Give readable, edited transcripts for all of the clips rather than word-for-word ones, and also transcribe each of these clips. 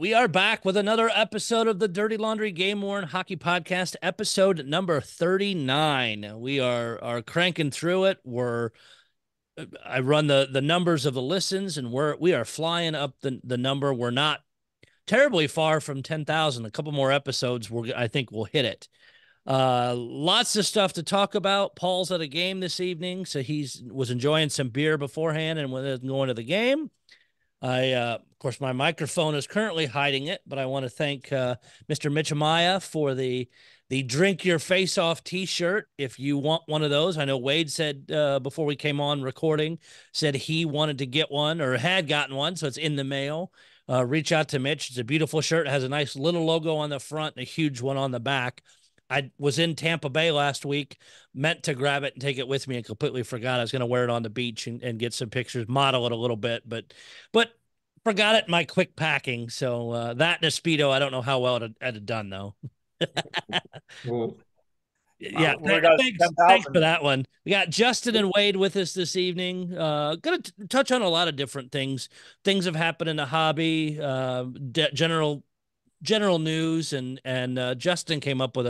We are back with another episode of the Dirty Laundry Game Worn Hockey Podcast, episode number 39. We are cranking through it. I run the numbers of the listens, and we are flying up the number. We're not terribly far from 10,000. A couple more episodes, I think we'll hit it. Lots of stuff to talk about. Paul's at a game this evening, so was enjoying some beer beforehand and was going to the game. Of course, my microphone is currently hiding it, but I want to thank Mr. Mitchemaya for the Drink Your Face Off T-shirt. If you want one of those, I know Wade said before we came on recording, said he wanted to get one or had gotten one, so it's in the mail. Reach out to Mitch. It's a beautiful shirt. It has a nice little logo on the front and a huge one on the back. I was in Tampa Bay last week, meant to grab it and take it with me and completely forgot. I was going to wear it on the beach and get some pictures, model it a little bit, but forgot it in my quick packing. So that and a Speedo, I don't know how well it had done though. Well, Yeah, we got thanks for 10,000. that one. We got Justin and Wade with us this evening. Gonna touch on a lot of different things. Things have happened in the hobby, general news, and Justin came up with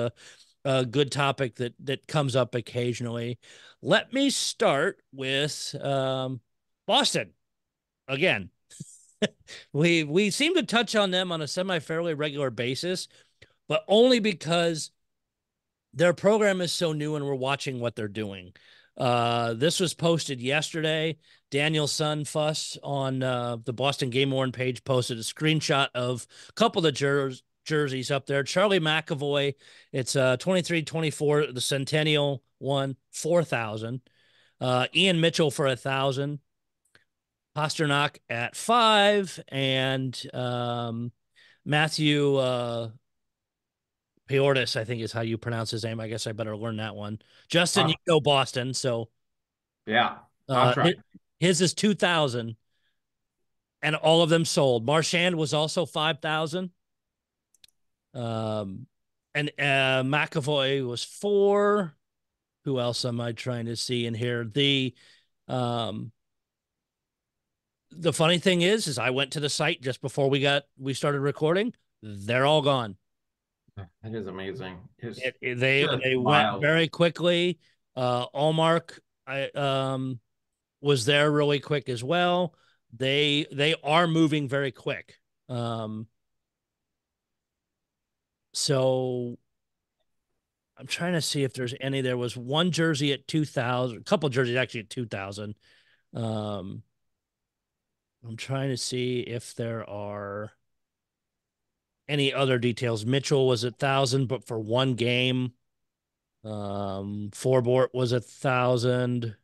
a good topic that comes up occasionally. Let me start with Boston again. We seem to touch on them on a semi-fairly regular basis, but only because their program is so new and we're watching what they're doing. This was posted yesterday. Daniel Sunfuss on the Boston Game Worn page posted a screenshot of a couple of jerseys up there. Charlie McAvoy, it's 23-24, the Centennial one, 4,000. Ian Mitchell for 1,000. Pasternak at 5, and Matthew Peortis, I think is how you pronounce his name. I guess I better learn that one. Justin, you I'll, know Boston, so yeah, I'll uh, try. his is 2,000, and all of them sold. Marchand was also 5,000. Um, and McAvoy was 4. Who else am I trying to see in here? Um, the funny thing is I went to the site just before we started recording. They're all gone. That is amazing. It's just They went wild. very quickly. Allmark was there really quick as well. They are moving very quick. Um, so I'm trying to see if there's any. There was one jersey at 2,000, a couple jerseys actually at 2,000. Um, I'm trying to see if there are any other details. Mitchell was at 1,000, but for one game. Forbort was 1,000,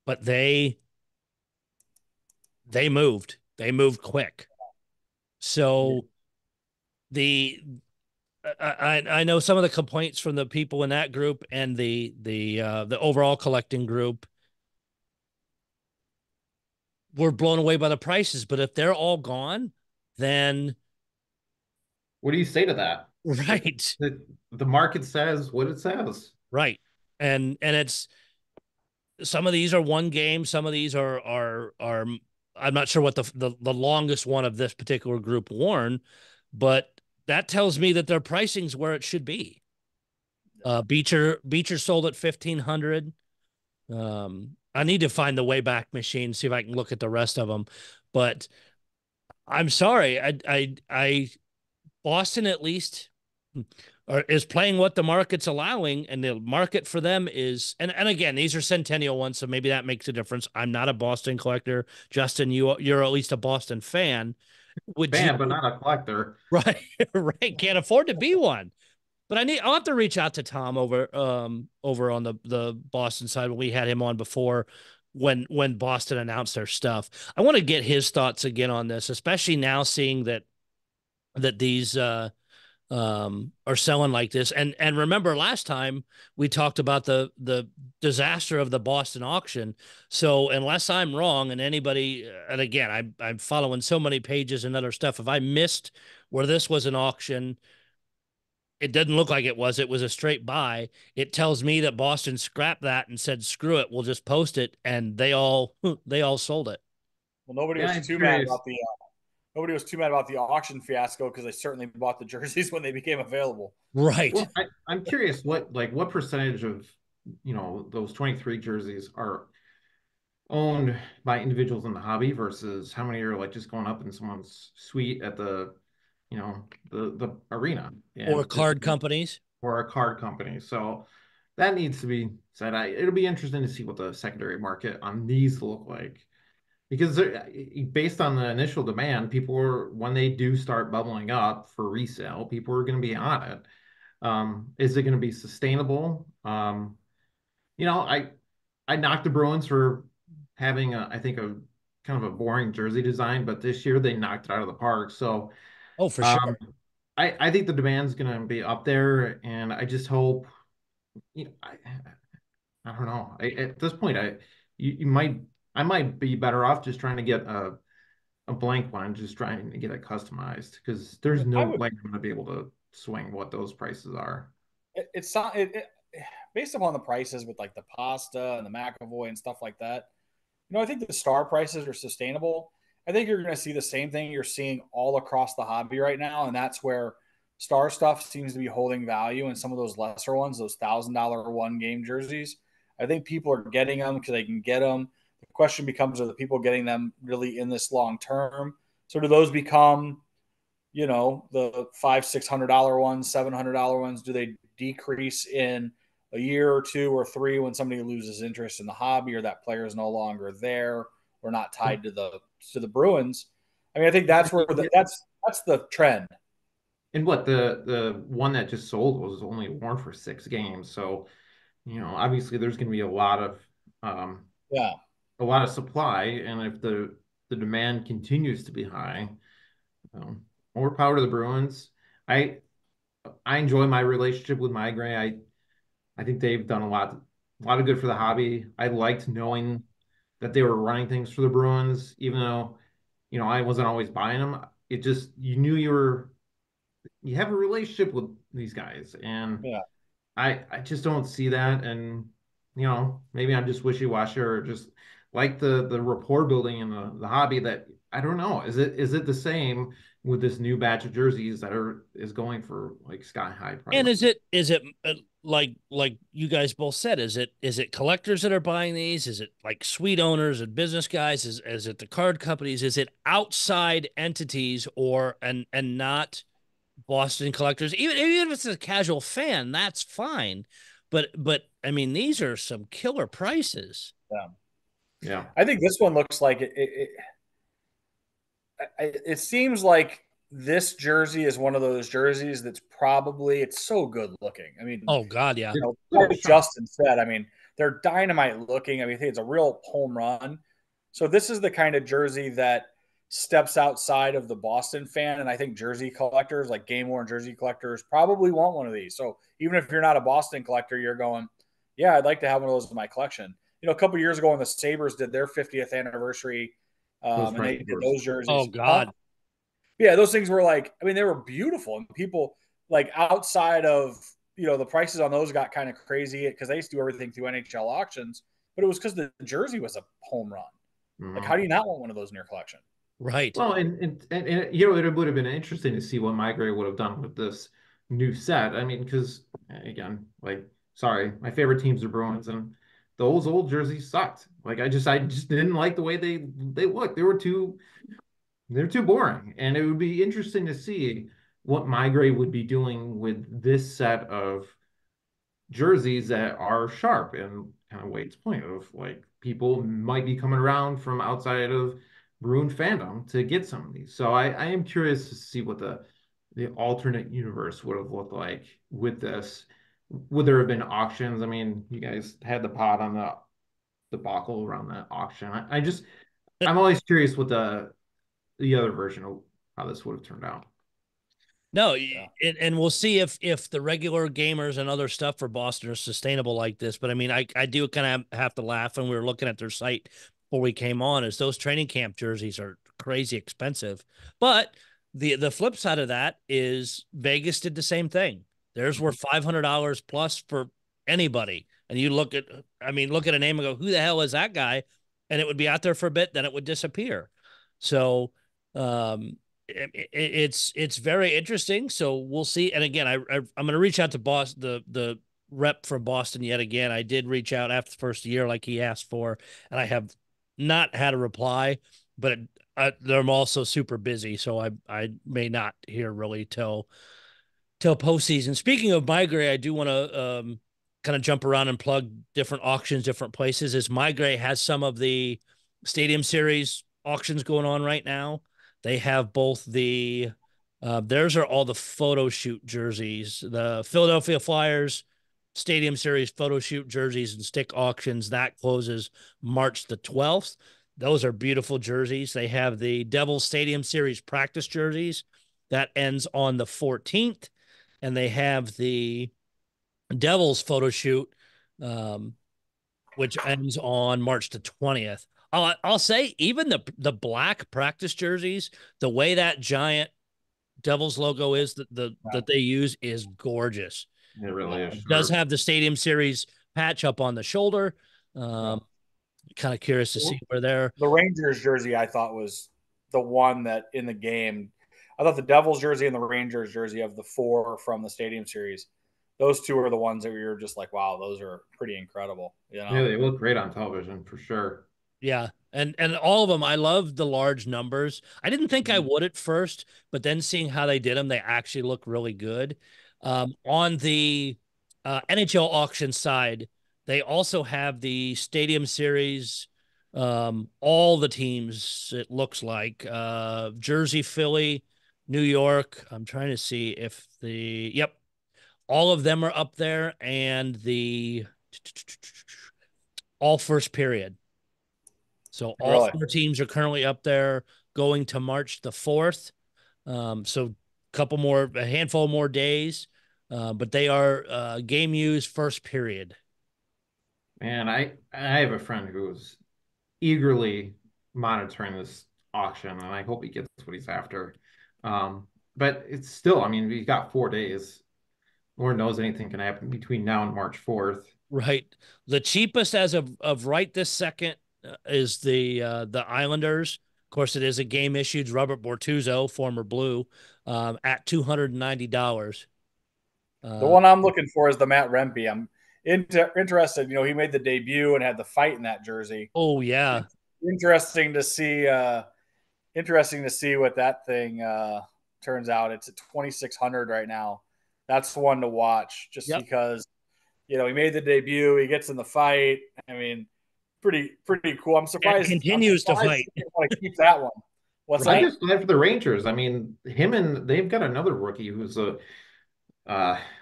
but they moved. They moved quick. Yeah. So the I know some of the complaints from the people in that group and the overall collecting group were blown away by the prices. But if they're all gone, then What do you say to that? The, right, the market says what it says. right, and it's some of these are one game, some of these are I'm not sure what the longest one of this particular group worn, but that tells me that their pricing's where it should be. Beecher sold at 1,500. I need to find the Wayback Machine, see if I can look at the rest of them. But I'm sorry, I Boston at least is playing what the market's allowing, and the market for them is and again, these are Centennial ones, so maybe that makes a difference. I'm not a Boston collector. Justin, you're at least a Boston fan. Would you Fan, but not a collector. right right can't afford to be one? But I'll have to reach out to Tom over on the Boston side when we had him on before when Boston announced their stuff. I want to get his thoughts again on this, especially now seeing that these are selling like this. And remember last time we talked about the disaster of the Boston auction. So unless I'm wrong, and anybody, and again, I'm following so many pages and other stuff. If I missed where this was an auction, it didn't look like it was. It was a straight buy. It tells me that Boston scrapped that and said, "Screw it, we'll just post it," and they all they all sold it. Well, nobody Yeah, was I'm too mad curious. about the nobody was too mad about the auction fiasco because they certainly bought the jerseys when they became available. Right. Well, I'm curious what percentage of those 23 jerseys are owned by individuals in the hobby versus how many are like just going up in someone's suite at the arena Or and just card companies. or a card company. So that needs to be said. It'll be interesting to see what the secondary market on these look like because based on the initial demand, people are when they do start bubbling up for resale, people are going to be on it. Is it going to be sustainable? You know, I knocked the Bruins for having I think a kind of a boring jersey design, but this year they knocked it out of the park. So Oh, for um, sure. I think the demand's going to be up there, and I just hope you know I don't know. At this point, you might I might be better off just trying to get a blank one, just trying to get it customized because there's no I would. way I'm going to be able to swing what those prices are. It's not based upon the prices with like the pasta and the McAvoy and stuff like that. I think the star prices are sustainable. I think you're going to see the same thing you're seeing all across the hobby right now, and that's where star stuff seems to be holding value, and some of those lesser ones, those $1,000 one game jerseys. I think people are getting them because they can get them. The question becomes: are the people getting them really in this long term? So do those become the $500-$600 ones, $700 ones? Do they decrease in a year or two or three when somebody loses interest in the hobby or that player is no longer there or not tied to the Bruins? I mean, I think that's where that's the trend. And what the one that just sold was only worn for 6 games, so obviously there's going to be um, Yeah, a lot of supply, and if the demand continues to be high, more power to the Bruins. I I enjoy my relationship with Migraine. I think they've done a lot of good for the hobby. I liked knowing that they were running things for the Bruins, even though I wasn't always buying them. It just you knew you have a relationship with these guys, and yeah. I just don't see that, and maybe I'm just wishy-washy or just like the rapport building in the hobby that I don't know. Is it the same with this new batch of jerseys that is going for like sky high And is prices? it like you guys both said? Is it collectors that are buying these? Is it like suite owners and business guys? Is it the card companies? Is it outside entities or and not Boston collectors? Even if it's a casual fan, that's fine. But I mean, these are some killer prices. Yeah. Yeah. I think this one looks like it seems like this jersey is one of those jerseys that's probably it's so good looking. I mean, Oh God, yeah. Oh, like sure. Justin said, I mean, they're dynamite looking. I mean, I think it's a real home run. So this is the kind of jersey that steps outside of the Boston fan, and I think jersey collectors, like game worn jersey collectors, probably want one of these. So even if you're not a Boston collector, you're going, yeah, I'd like to have one of those in my collection. A couple years ago when the Sabres did their 50th anniversary, Those and they prices did were those Oh jerseys, huh? God. Yeah, those things were like, I mean, they were beautiful, and people like outside of the prices on those got kind of crazy because they used to do everything through NHL auctions, but it was because the jersey was a home run. Like, how mhm. do you not want one of those in your collection? Right. Well, and it would have been interesting to see what Migraine would have done with this new set. I mean, because again, like, sorry, my favorite teams are Bruins, and those old jerseys sucked. Like, I just didn't like the way they looked. They're too boring, and it would be interesting to see what Migraine would be doing with this set of jerseys that are sharp and kind of Wade's point of like people might be coming around from outside of Bruin fandom to get some of these. So I am curious to see what the alternate universe would have looked like with this. Would there have been auctions? I mean, you guys had the pod on the debacle around that auction. I'm always curious what the other version of how this would have turned out. No, Yeah, and we'll see if the regular gamers and other stuff for Boston are sustainable like this. But I mean, I do kind of have to laugh when we were looking at their site before we came on, as those training camp jerseys are crazy expensive. But the flip side of that is Vegas did the same thing. Theirs were $500 plus for anybody, and you look at a name and go, who the hell is that guy? And it would be out there for a bit, then it would disappear. So It's very interesting. So we'll see. And again, I'm going to reach out to Boston, the rep for Boston yet again. I did reach out after the first year, like he asked for, and I have not had a reply. But they're also super busy, so I may not hear really till postseason. Speaking of Migrate, I do want to kind of jump around and plug different auctions, different places. As Migrate has some of the Stadium Series auctions going on right now. They have both the theirs are all the photo shoot jerseys, the Philadelphia Flyers Stadium Series photo shoot jerseys and stick auctions that closes March the 12th. Those are beautiful jerseys. They have the Devils Stadium Series practice jerseys that ends on the 14th, and they have the Devils photo shoot, um, which ends on March the 20th. I'll say even the black practice jerseys, the way that giant Devils logo is that they use is gorgeous. It really is It does sharp. have the Stadium Series patch up on the shoulder. Yeah. Kind of curious to see where they're. The Rangers jersey I thought was the one that in the game. I thought the Devils jersey and the Rangers jersey of the four from the Stadium Series, those two are the ones that we were just like, wow, those are pretty incredible. You Yeah, know, they look great on television for sure. Yeah. And all of them, I love the large numbers. I didn't think I Mhm. would at first, but then seeing how they did them, they actually look really good. On the NHL auction side, they also have the Stadium Series. All the teams, it looks like Jersey, Philly, New York. I'm trying to see if yep, all of them are up there, and the all first period. So all really. four teams are currently up there going to March the 4th. So a handful more days, but they are game use first period. Man, I have a friend who's eagerly monitoring this auction, and I hope he gets what he's after. Um, but it's still, I mean, we got 4 days. Lord knows anything can happen between now and March 4th. Right. The cheapest as of right this second is the Islanders. Of course, it is a game issued Robert Bortuzzo, former Blue, at $290. The Uh, one I'm looking for is the Matt Rempe. I'm interested. You know, he made the debut and had the fight in that jersey. oh yeah, It's interesting to see. Interesting to see what that thing turns out. It's at 2,600 right now. That's one to watch, just yep. because he made the debut. He gets in the fight. I mean, pretty cool. I'm And surprised. I'm continues to surprised fight. he didn't want to keep that one. What's I'm Right. that? just glad for the Rangers. I mean, him and they've got another rookie who's a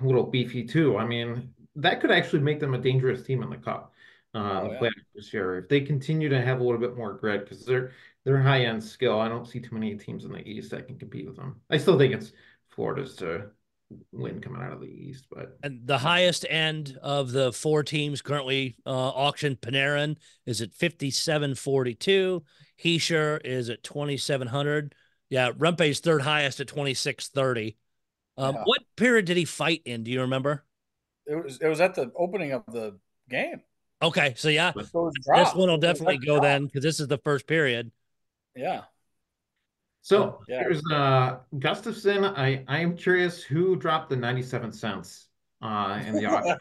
little beefy too. I mean, that could actually make them a dangerous team in the cup, in Oh the yeah. playoffs this year if they continue to have a little bit more grit because they're high end skill. I don't see too many teams in the East that can compete with them. I still think it's Florida's to win coming out of the East, but And the highest end of the four teams currently auctioned, Panarin is at 57.42. Hischier is at 2,700. Yeah, Rempe's third highest at 26.30. Yeah. What period did he fight in? Do you remember? It was at the opening of the game. Okay, so yeah, So it was this dropped. one will It was a definitely second go drop. then because this is the first period. Yeah. so Yeah. there's Gustafson. I am curious who dropped the 97 cents in the auction.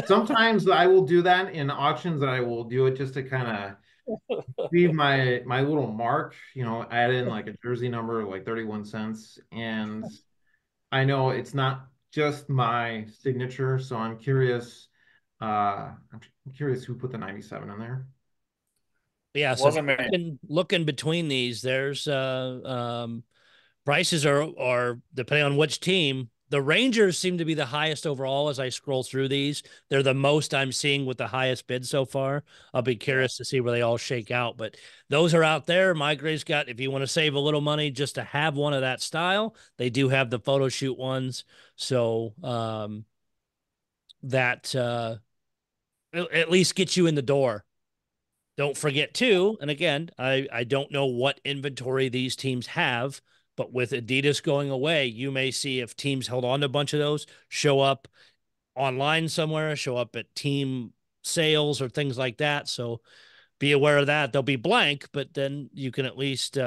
Sometimes I will do that in auctions that I will do it just to kind of leave my little mark, add in like a jersey number like 31 cents. And I know it's not just my signature, so I'm curious. I'm curious who put the 97 in there. Yeah, so if Wasn't me. you can look in between these, there's prices are depending on which team. The Rangers seem to be the highest overall as I scroll through these. They're the most I'm seeing with the highest bid so far. I'll be Yeah. curious to see where they all shake out, but those are out there. Migrate's got, if you want to save a little money just to have one of that style, they do have the photo shoot ones. So that at least gets you in the door. Don't forget too, and again, I don't know what inventory these teams have, but with Adidas going away, you may see if teams held on to a bunch of those, show up online somewhere, show up at team sales or things like that. So be aware of that. They'll be blank, but then you can at least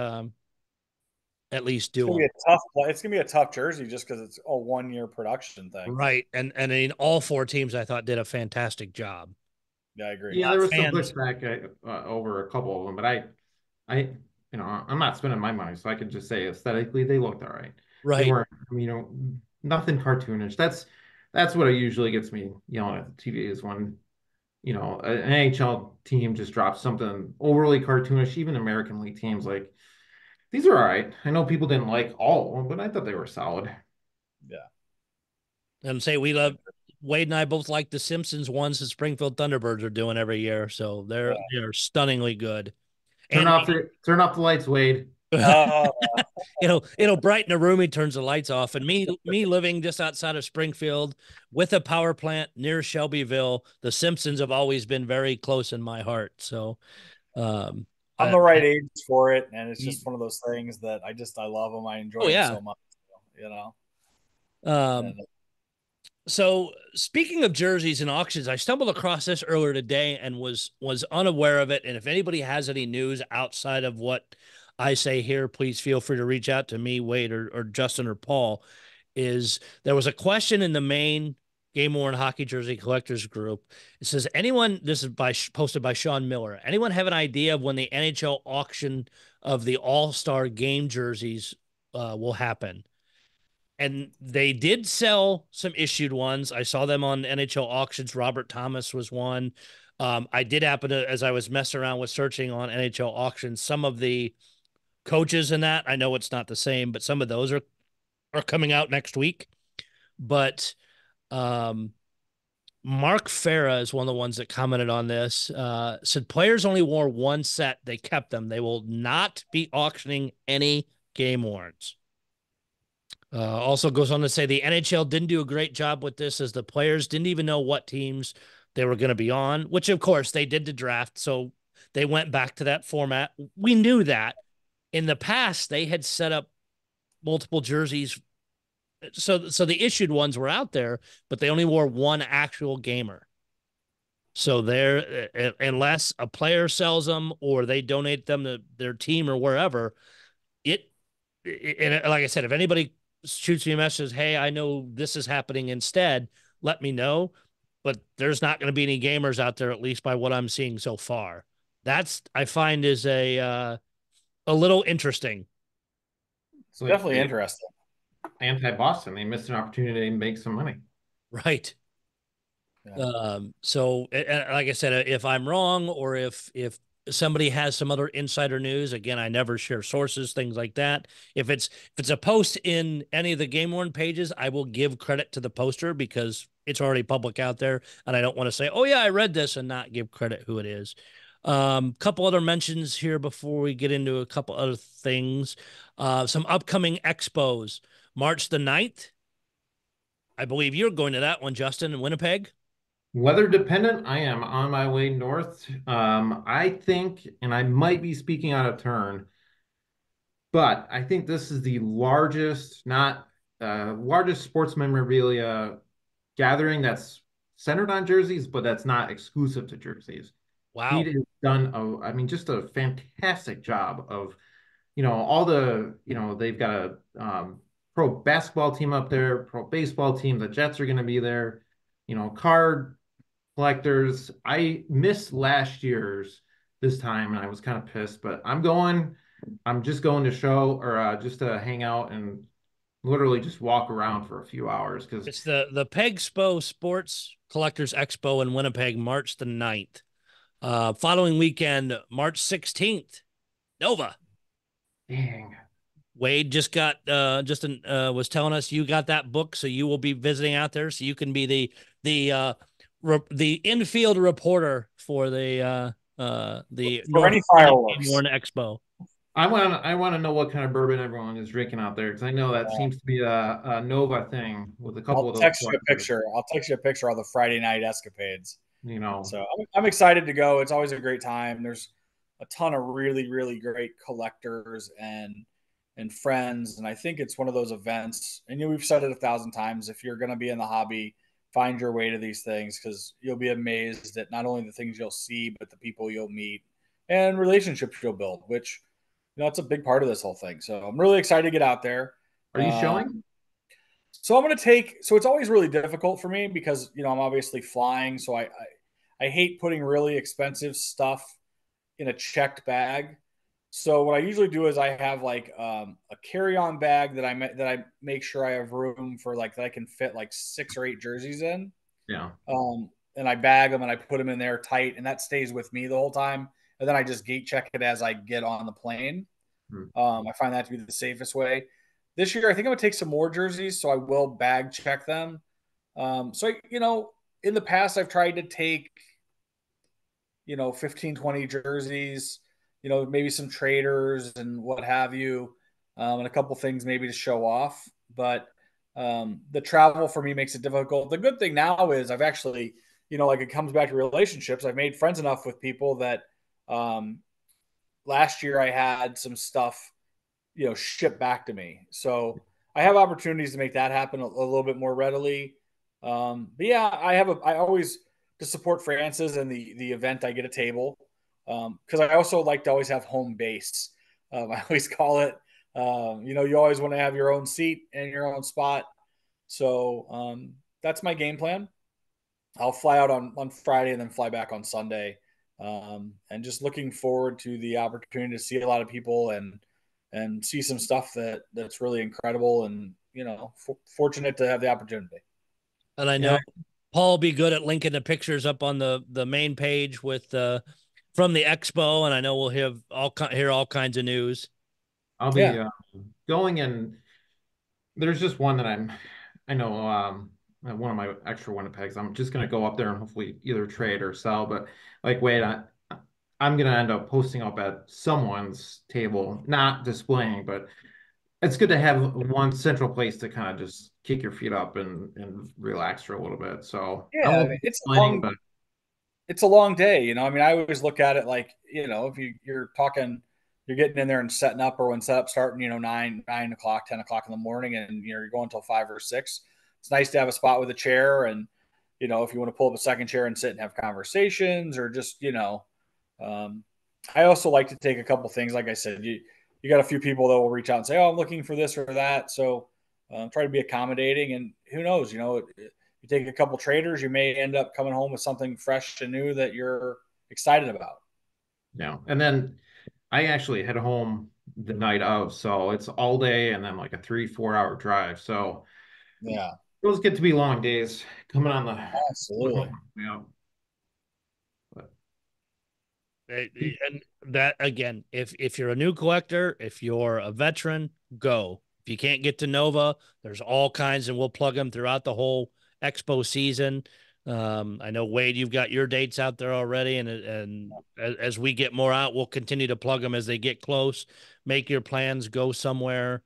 at least It's do gonna be them. a tough. It's gonna be a tough jersey just because it's a 1 year production thing. Right. And in all four teams, I thought did a fantastic job. Yeah, I agree. Yeah, there was some Fans. pushback over a couple of them, but I, I'm not spending my money, so I can just say aesthetically they looked all right. They Right. weren't, nothing cartoonish. That's what usually gets me yelling at the TV is when an NHL team just drops something overly cartoonish. Even American League teams like these are all right. I know people didn't like all of them, but I thought they were solid. Yeah. And say we love Wade and I both like the Simpsons ones that Springfield Thunderbirds are doing every year. So Yeah. they're stunningly good. Turn And off the turn off the lights, Wade. Uh, it'll brighten a room. He turns the lights off. And me living just outside of Springfield with a power plant near Shelbyville, the Simpsons have always been very close in my heart. So um I'm I, the right age for it, and it's I just one of those things that I love them. I oh enjoy them yeah. so much. You know. Um And So speaking of jerseys and auctions, I stumbled across this earlier today and was unaware of it. And if anybody has any news outside of what I say here, please feel free to reach out to me, Wade, or Justin or Paul. Is there was a question in the main Game Worn Hockey Jersey Collectors group. It says, anyone, this is posted by Sean Miller. Anyone have an idea of when the NHL auction of the All-Star game jerseys will happen? And they did sell some issued ones. I saw them on NHL auctions. Robert Thomas was one. I did happen to, as I was messing around with searching on NHL auctions, some of the coaches in that. I know it's not the same, but some of those are coming out next week. But um, Mark Farah is one of the ones that commented on this. Said players only wore one set. They kept them. They will not be auctioning any game warrants. Also goes on to say the NHL didn't do a great job with this as the players didn't even know what teams they were going to be on, which of course they did the draft. So they went back to that format. We knew that in the past they had set up multiple jerseys. So the issued ones were out there, but they only wore one actual gamer. So they're unless a player sells them or they donate them to their team or wherever, it and like I said, if anybody shoots me a message, hey, I know this is happening instead, let me know. But there's not going to be any gamers out there, at least by what I'm seeing so far. That's I find is a little interesting, It's like definitely interesting. anti-Boston. They missed an opportunity to make some money. right? Yeah. So like I said, if I'm wrong or if somebody has some other insider news, again, I never share sources, things like that. If it's a post in any of the Game Worn pages, I will give credit to the poster because it's already public out there, and I don't want to say, "Oh yeah, I read this," and not give credit who it is. Couple other mentions here before we get into a couple other things. Some upcoming expos, March the 9th. I believe you're going to that one, Justin, in Winnipeg. Weather dependent, I am on my way north. I think, and I might be speaking out of turn, but I think this is the largest, not largest sports memorabilia gathering that's centered on jerseys, but that's not exclusive to jerseys. Pete Wow. has done I mean, just a fantastic job of, all the, they've got a pro basketball team up there, pro baseball team. The Jets are going to be there. Card collectors. I missed last year's this time, and I was kind of pissed. But I'm going. I'm just going to show or just to hang out and literally just walk around for a few hours because It's the Pegspo Sports Collectors Expo in Winnipeg, March the 9th. Following weekend, March 16th, Nova. dang. Wade just got Justin was telling us you got that book, so you will be visiting out there, so you can be the infield reporter for the For North any Warren fireworks, Expo. I want to know what kind of bourbon everyone is drinking out there because I know that uh, seems to be a Nova thing with a couple of those collectors. I'll text you a picture of the Friday night escapades. You know, So I'm excited to go. It's always a great time. There's a ton of really, really great collectors and friends, and I think it's one of those events. And we've said it 1,000 times. If you're going to be in the hobby, find your way to these things because you'll be amazed at not only the things you'll see, but the people you'll meet and relationships you'll build. Which it's a big part of this whole thing. So I'm really excited to get out there. Are you showing? So I'm going to take. So it's always really difficult for me because I'm obviously flying. So I hate putting really expensive stuff in a checked bag. So what I usually do is I have like a carry-on bag that I make sure I have room for, like, that I can fit like 6 or 8 jerseys in. Yeah. And I bag them and I put them in there tight, and that stays with me the whole time. And then I just gate check it as I get on the plane. Hmm. I find that to be the safest way. This year, I think I'm gonna take some more jerseys, so I will bag check them. In the past, I've tried to take 15, 20 jerseys, maybe some traders and what have you, and a couple things maybe to show off. But the travel for me makes it difficult. The good thing now is I've actually, like, it comes back to relationships. I've made friends enough with people that um, last year I had some stuff, shipped back to me. So I have opportunities to make that happen a little bit more readily. But yeah, I always, to support Francis and the event, I get a table because I also like to always have home base. I always call it. You always want to have your own seat and your own spot. So that's my game plan. I'll fly out on Friday and then fly back on Sunday. And just looking forward to the opportunity to see a lot of people and see some stuff that's really incredible, and fortunate to have the opportunity. And I Yeah, know Paul will be good at linking the pictures up on the main page with from the expo, and I know we'll hear all kinds of news. I'll be Yeah, going, and there's just one that I know, one of my extra Winnipegs. I'm just gonna go up there and hopefully either trade or sell. But like, wait, I'm gonna end up posting up at someone's table, not displaying, but it's good to have one central place to kind of just kick your feet up and relax for a little bit. So I yeah. won't be It's a complaining, long but it's a long day. I mean, I always look at it like, if you're talking, you're getting in there and setting up, or when setup starting, 9 o'clock, 10 o'clock in the morning, and you're going until 5 or 6. It's nice to have a spot with a chair, and if you want to pull up a second chair and sit and have conversations, or just, um, I also like to take a couple things. Like I said, you got a few people that will reach out and say, "Oh, I'm looking for this or that." So try to be accommodating, and who knows, you take a couple traders, you may end up coming home with something fresh and new that you're excited about. yeah. And then I actually head home the night of, so it's all day and then like a 3, 4 hour drive. So Yeah, those get to be long days coming on the absolutely. yeah. But And that again, if you're a new collector, if you're a veteran, go. If you can't get to Nova, there's all kinds, and we'll plug them throughout the whole expo season. I know Wade, you've got your dates out there already, and as we get more out, we'll continue to plug them as they get close. Make your plans, go somewhere,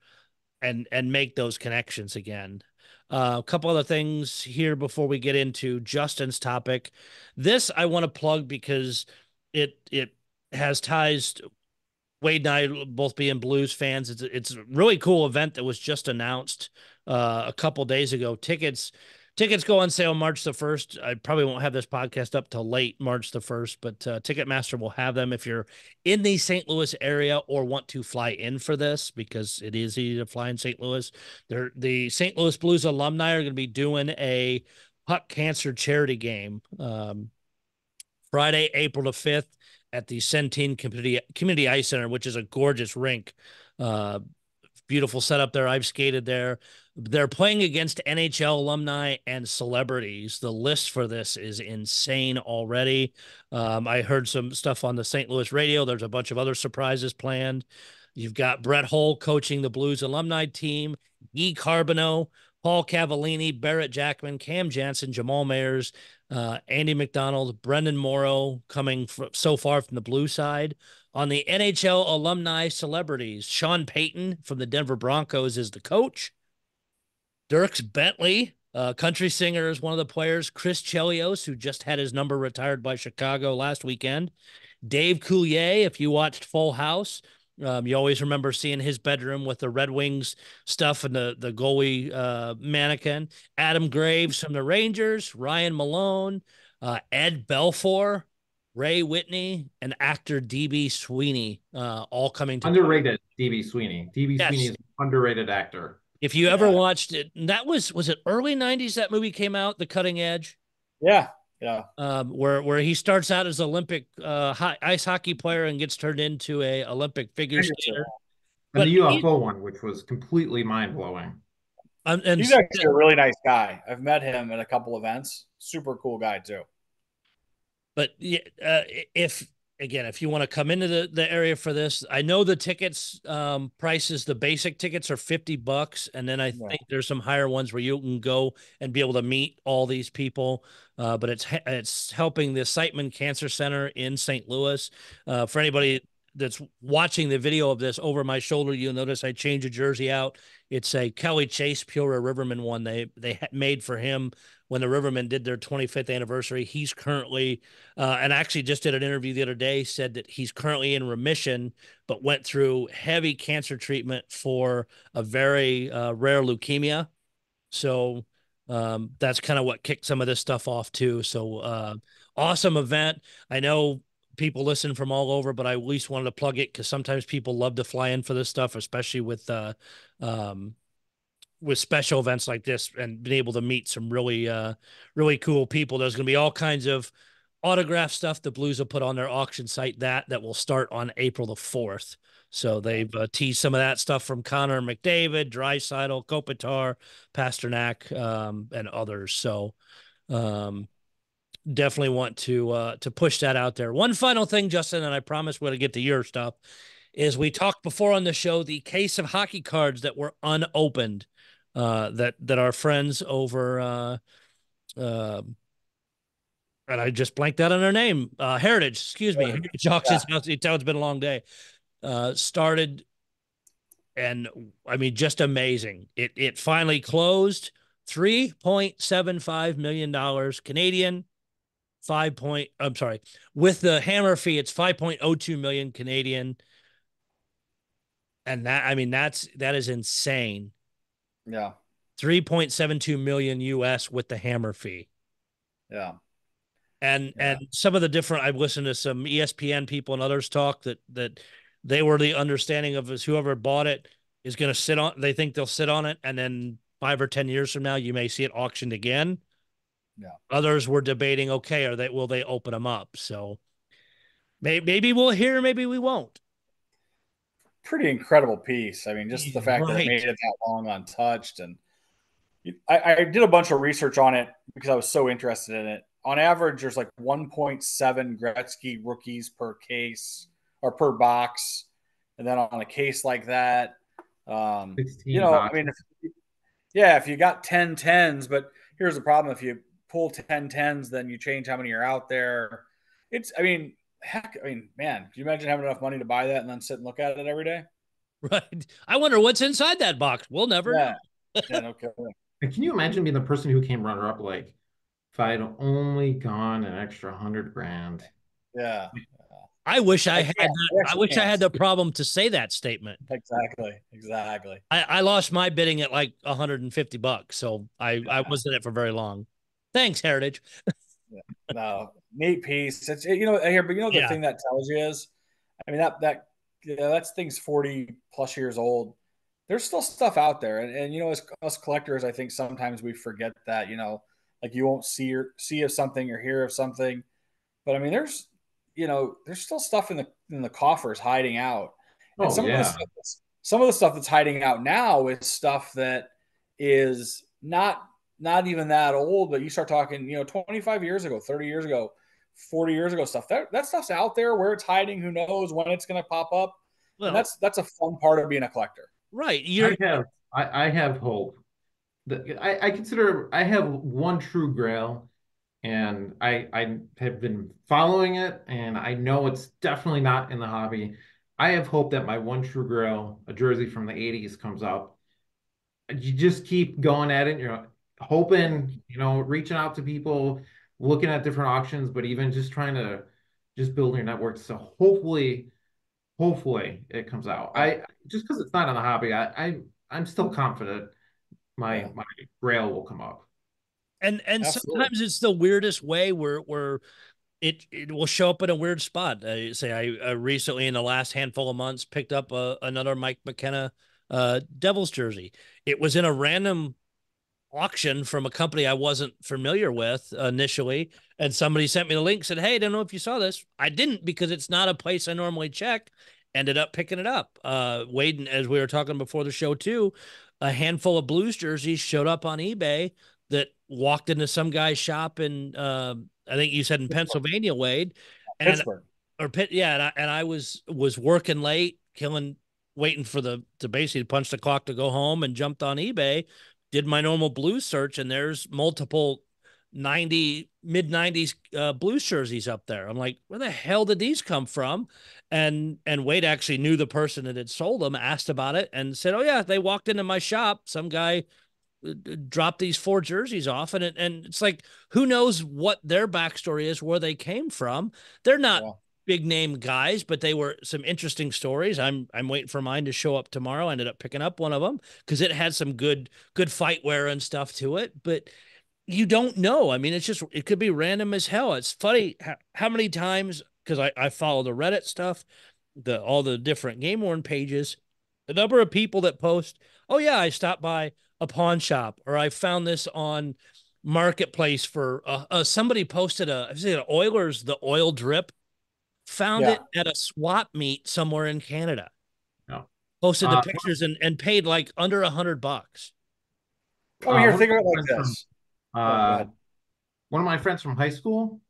and make those connections again. A couple other things here before we get into Justin's topic. This I want to plug because it has ties. Wade and I both being Blues fans. It's a really cool event that was just announced a couple days ago. Tickets go on sale March the 1st. I probably won't have this podcast up till late March the 1st, but Ticketmaster will have them if you're in the St. Louis area or want to fly in for this, because it is easy to fly in St. Louis. The St. Louis Blues alumni are going to be doing a puck cancer charity game Friday, April the 5th at the Centene Community Ice Center, which is a gorgeous rink. Uh, Beautiful setup there. I've skated there. They're playing against NHL alumni and celebrities. The list for this is insane already. I heard some stuff on the St. Louis radio. There's a bunch of other surprises planned. You've got Brett Hull coaching the Blues alumni team, Guy Carbonneau, Paul Cavallini, Barrett Jackman, Cam Jansen, Jamal Mayers, Andy McDonald, Brendan Morrow coming so far from the blue side. On the NHL alumni celebrities, Sean Payton from the Denver Broncos is the coach. Dierks Bentley, country singer, is one of the players. Chris Chelios, who just had his number retired by Chicago last weekend. Dave Coulier, if you watched Full House, you always remember seeing his bedroom with the Red Wings stuff and the goalie mannequin. Adam Graves from the Rangers, Ryan Malone, Ed Belfour, Ray Whitney, and actor DB Sweeney, all coming to play. Underrated DB Sweeney. DB Sweeney Yes. is an underrated actor. If you ever Yeah. watched it, that was it early 90s that movie came out, The Cutting Edge? Yeah. Yeah. Where he starts out as Olympic ice hockey player and gets turned into a Olympic figure skater. And the But UFO one, which was completely mind blowing. and He's actually a really nice guy. I've met him at a couple events. Super cool guy too. But if again, if you want to come into the area for this, I know the tickets prices. The basic tickets are $50, and then I think there's some higher ones where you can go and be able to meet all these people. But it's helping the Siteman Cancer Center in St. Louis. For anybody that's watching the video of this over my shoulder, you'll notice I changed a jersey out. It's a Kelly Chase Peoria Riverman one they made for him when the Rivermen did their 25th anniversary. He's currently, and actually just did an interview the other day, said that he's currently in remission, but went through heavy cancer treatment for a very rare leukemia. So that's kind of what kicked some of this stuff off too. So awesome event. I know people listen from all over, but I at least wanted to plug it because sometimes people love to fly in for this stuff, especially with special events like this and been able to meet some really cool people. There's going to be all kinds of autograph stuff the Blues will put on their auction site that will start on April the 4th. So they've teased some of that stuff from Connor McDavid, Draisaitl, Kopitar, Pasternak, and others. So definitely want to push that out there. One final thing, Justin, and I promise we're going to get to your stuff, is we talked before on the show the case of hockey cards that were unopened, that our friends over and I just blanked out on their name. Heritage, excuse me. Heritage Auctions. Yeah. You tell it's been a long day. Started, and I mean, just amazing. It finally closed. $3.75 million Canadian. I'm sorry. With the hammer fee, it's 5.02 million Canadian. And that, I mean, that is insane. Yeah. 3.72 million US with the hammer fee. Yeah. And some of the different, I've listened to some ESPN people and others talk that they were the understanding of is whoever bought it is going to sit on, they think they'll sit on it. And then 5 or 10 years from now, you may see it auctioned again. Yeah. Others were debating, okay, will they open them up? So maybe we'll hear, maybe we won't. Pretty incredible piece. I mean, just the fact that it made it that long untouched. And I did a bunch of research on it because I was so interested in it. On average, there's like 1.7 Gretzky rookies per case or per box. And then on a case like that, 16 I mean, if you got 10 tens, but here's the problem. If you pull 10 tens, then you change how many are out there. Man, can you imagine having enough money to buy that and then sit and look at it every day? Right. I wonder what's inside that box. We'll never know. Yeah, no kidding. Can you imagine being the person who came runner up? Like, if I had only gone an extra $100,000. Yeah. I wish I had the problem to say that statement. Exactly. I lost my bidding at like $150, so I wasn't in it for very long. Thanks, Heritage. No, neat piece. It's the thing that tells you is, I mean that thing's 40 plus years old. There's still stuff out there, and as us collectors, I think sometimes we forget that like you won't see of something or hear of something, but I mean there's still stuff in the coffers hiding out. And some of the stuff that's hiding out now is stuff that is not even that old, but you start talking, 25 years ago, 30 years ago, 40 years ago stuff. That stuff's out there. Where it's hiding, who knows when it's going to pop up. Well, and that's a fun part of being a collector. Right. I have hope. I consider I have one true grail. And I have been following it, and I know it's definitely not in the hobby. I have hope that my one true grail, a jersey from the 80s, comes up. You just keep going at it, hoping, reaching out to people, looking at different auctions, but even just trying to just build your network. So hopefully it comes out. I just because it's not in the hobby, I'm still confident my grail will come up. And sometimes it's the weirdest way where it will show up in a weird spot. Say I recently in the last handful of months picked up another Mike McKenna Devils jersey. It was in a random auction from a company I wasn't familiar with initially, and somebody sent me the link, said, "Hey, I don't know if you saw this." I didn't because it's not a place I normally check. Ended up picking it up. Wade, as we were talking before the show too, a handful of Blues jerseys showed up on eBay that walked into some guy's shop in I think you said in Pennsylvania, Wade, and Pittsburgh. or Pitt, yeah, and I was working late, waiting for the to basically punch the clock to go home, and jumped on eBay, did my normal Blues search, and there's multiple mid 90s Blues jerseys up there. I'm like, where the hell did these come from? And Wade actually knew the person that had sold them, asked about it, and said, "Oh yeah, they walked into my shop. Some guy drop these 4 jerseys off," and it's like, who knows what their backstory is, where they came from. They're not big name guys, but they were some interesting stories. I'm waiting for mine to show up tomorrow. I ended up picking up one of them because it had some good fight wear and stuff to it, but you don't know. I mean, it could be random as hell. It's funny how many times, because I follow the Reddit stuff, all the different game worn pages, the number of people that post, "Oh yeah, I stopped by a pawn shop," or "I found this on Marketplace for somebody posted I was saying Oilers, the oil drip, found it at a swap meet somewhere in Canada." Yeah. Posted the pictures and paid like under $100. Oh, here, think of it like this. Go ahead. One of my friends from high school,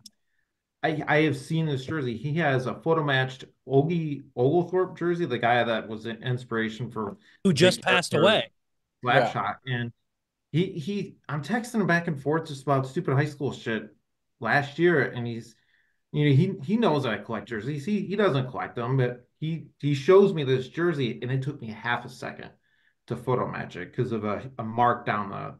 I have seen this jersey. He has a photo matched Ogie Oglethorpe jersey, the guy that was an inspiration for who just passed away. Slapshot. And I'm texting him back and forth just about stupid high school shit last year, and he knows I collect jerseys. He doesn't collect them, but he shows me this jersey, and it took me half a second to photo match it because of a mark down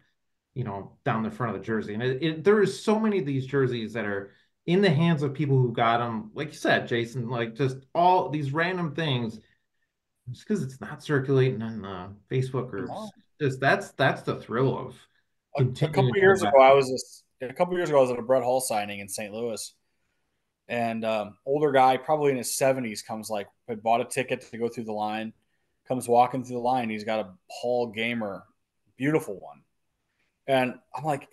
down the front of the jersey. And there is so many of these jerseys that are in the hands of people who got them, like you said, Jason, like just all these random things, just because it's not circulating on Facebook groups. Just that's the thrill of a couple years ago. A couple years ago, I was at a Brett Hall signing in St. Louis, and older guy, probably in his 70s, comes had bought a ticket to go through the line, comes walking through the line. He's got a Hall Gamer, beautiful one, and I'm like,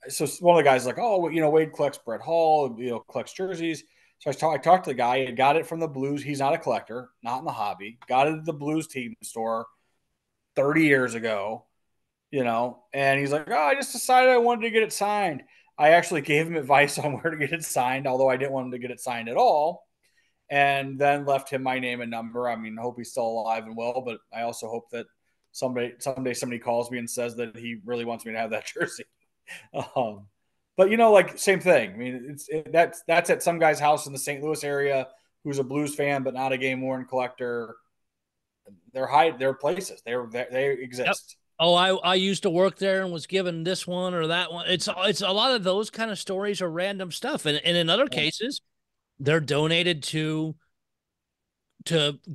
so one of the guys is like, "Oh, Wade collects Brett Hall, collects jerseys." So I talked to the guy. He had got it from the Blues. He's not a collector, not in the hobby. Got it at the Blues team store 30 years ago, and he's like, "Oh, I just decided I wanted to get it signed." I actually gave him advice on where to get it signed, although I didn't want him to get it signed at all, and then left him my name and number. I mean, I hope he's still alive and well, but I also hope that someday somebody calls me and says that he really wants me to have that jersey. But same thing. I mean, that's at some guy's house in the St. Louis area who's a Blues fan but not a game worn collector. They're places. They exist. Yep. Oh, I used to work there and was given this one or that one. It's a lot of those kind of stories are random stuff, and in other cases, they're donated to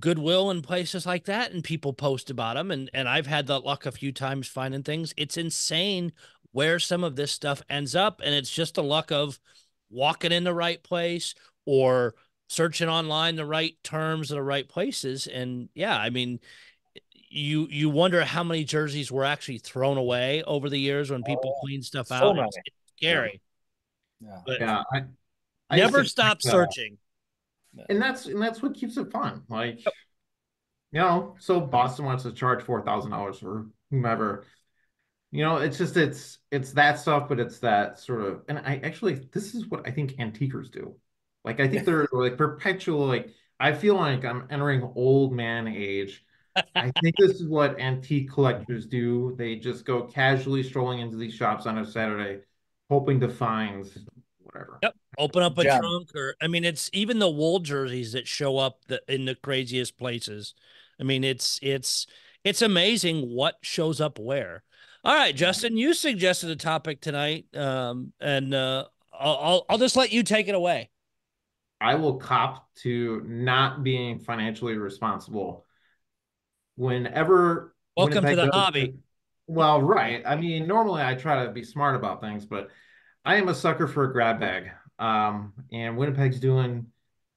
Goodwill and places like that, and people post about them. And I've had the luck a few times finding things. It's insane where some of this stuff ends up, and it's just the luck of walking in the right place or searching online the right terms of the right places. And yeah, I mean, you wonder how many jerseys were actually thrown away over the years when people clean stuff out. It's scary. Yeah. But yeah, I never stop searching. And that's what keeps it fun. So Boston wants to charge $4,000 for whomever. It's that stuff, but it's that sort of, and this is what I think antiquers do. I think they're like perpetual, I feel like I'm entering old man age. I think this is what antique collectors do. They just go casually strolling into these shops on a Saturday, hoping to find whatever. Yep. Open up a trunk, or I mean, it's even the wool jerseys that show up in the craziest places. I mean, it's amazing what shows up where. All right, Justin, you suggested a topic tonight, and I'll just let you take it away. I will cop to not being financially responsible whenever Welcome to the hobby. Well, right. I mean, normally I try to be smart about things, but I am a sucker for a grab bag. And Winnipeg's doing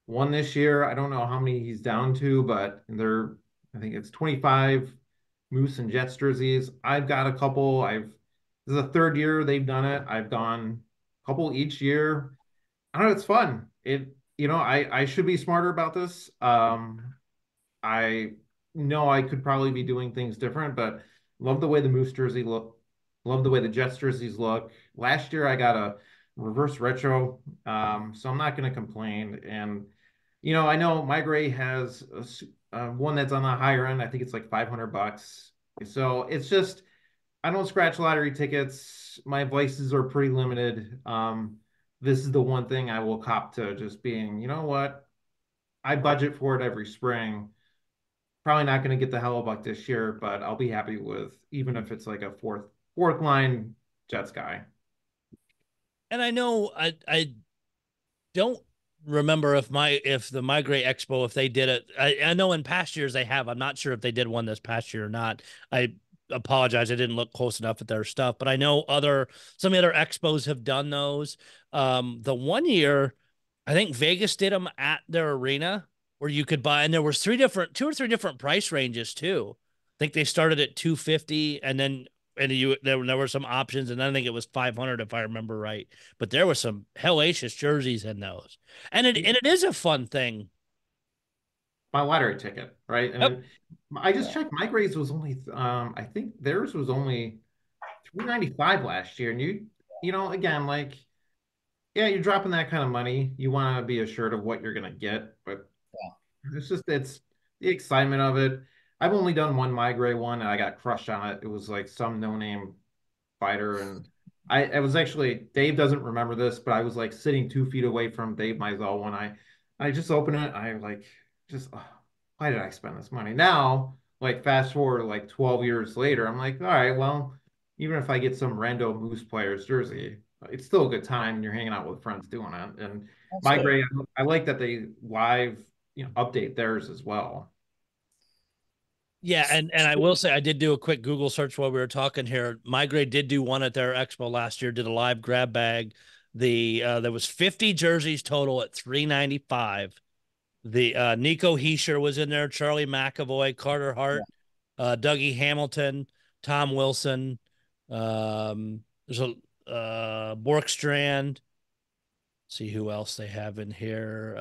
one this year. I don't know how many he's down to, but I think it's 25 Moose and Jets jerseys. I've got a couple. This is the third year they've done it. I've gone a couple each year. I don't know, it's fun. I should be smarter about this. I know I could probably be doing things different, but love the way the Moose jersey look. Love the way the Jets jerseys look. Last year I got a reverse retro, so I'm not going to complain. And I know My Gray has one that's on the higher end. I think it's like $500. So it's just I don't scratch lottery tickets. My vices are pretty limited. This is the one thing I will cop to just being, you know what? I budget for it every spring. Probably not going to get the Hellebuck this year, but I'll be happy with even if it's like a fourth line Jets guy. And I know I don't remember if the Migrate Expo, if they did it. I know in past years they have. I'm not sure if they did one this past year or not. I apologize. I didn't look close enough at their stuff, but I know some other expos have done those. The one year, I think Vegas did them at their arena where you could buy, and there was two or three different price ranges too. I think they started at 250, and then there were some options, and then I think it was 500 if I remember right. But there was some hellacious jerseys in those, and it is a fun thing. My lottery ticket, right? Yep. And I just checked. My grades was only, I think theirs was only 395 last year. And again, like, yeah, you're dropping that kind of money. You want to be assured of what you're gonna get, but it's the excitement of it. I've only done one My Gray one, and I got crushed on it. It was like some no-name fighter, and I was actually Dave doesn't remember this, but I was like sitting 2 feet away from Dave Mizell when I just opened it. I like just why did I spend this money? Now, like fast forward like 12 years later, I'm like, all right, well, even if I get some rando Moose player's jersey, it's still a good time. You're hanging out with friends doing it. And That's My fair. Gray, I like that they live, update theirs as well. Yeah, and I will say I did do a quick Google search while we were talking here. Migrate did do one at their expo last year, did a live grab bag. There was 50 jerseys total at 395. The Nico Heischer was in there, Charlie McAvoy, Carter Yeah. Hart, Dougie Hamilton, Tom Wilson. There's a Borkstrand. See who else they have in here.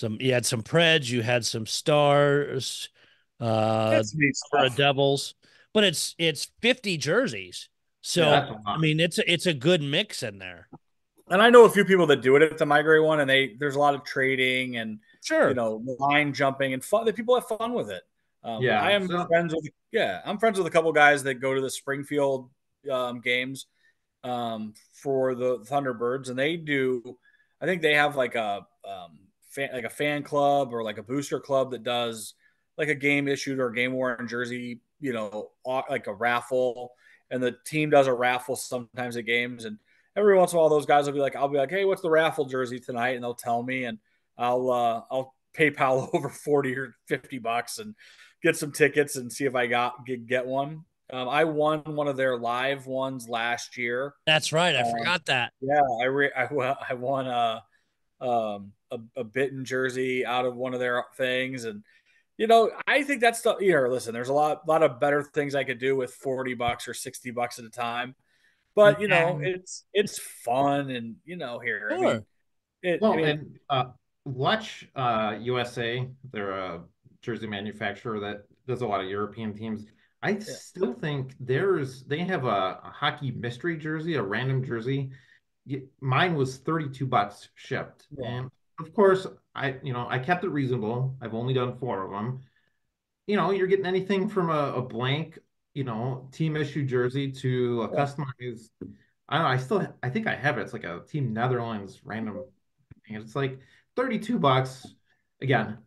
You had some Preds, you had some Stars, That's neat number of stuff. Devils, but it's 50 jerseys. Yeah. So That's a I lot. mean it's a good mix in there. And I know a few people that do it at the Migrate one, and there's a lot of trading and Sure. line jumping and fun. That people have fun with it. I Yeah. am So friends with I'm friends with a couple guys that go to the Springfield games for the Thunderbirds, and they do. I think they have like a fan club or like a booster club that does like a game issued or game worn jersey. Like a raffle, and the team does a raffle sometimes at games, and every once in a while those guys will be like, I'll be like, hey, what's the raffle jersey tonight? And they'll tell me, and I'll PayPal over 40 or $50 and get some tickets and see if I get one. I won one of their live ones last year. That's right. I forgot that. Yeah, I won a bitten jersey out of one of their things, and I think that's the listen. There's a lot of better things I could do with $40 or $60 at a time, but yeah. it's fun, and here, I mean, Sure. I Well, mean, and watch USA. They're a jersey manufacturer that does a lot of European teams. I yeah, still think they have a hockey mystery jersey, a random jersey. Mine was $32 shipped. yeah, And of course, I kept it reasonable. I've only done four of them. You're getting anything from a blank, team issue jersey to a yeah. customized. I don't know. I think I have it. It's like a Team Netherlands random. And it's like $32. Again,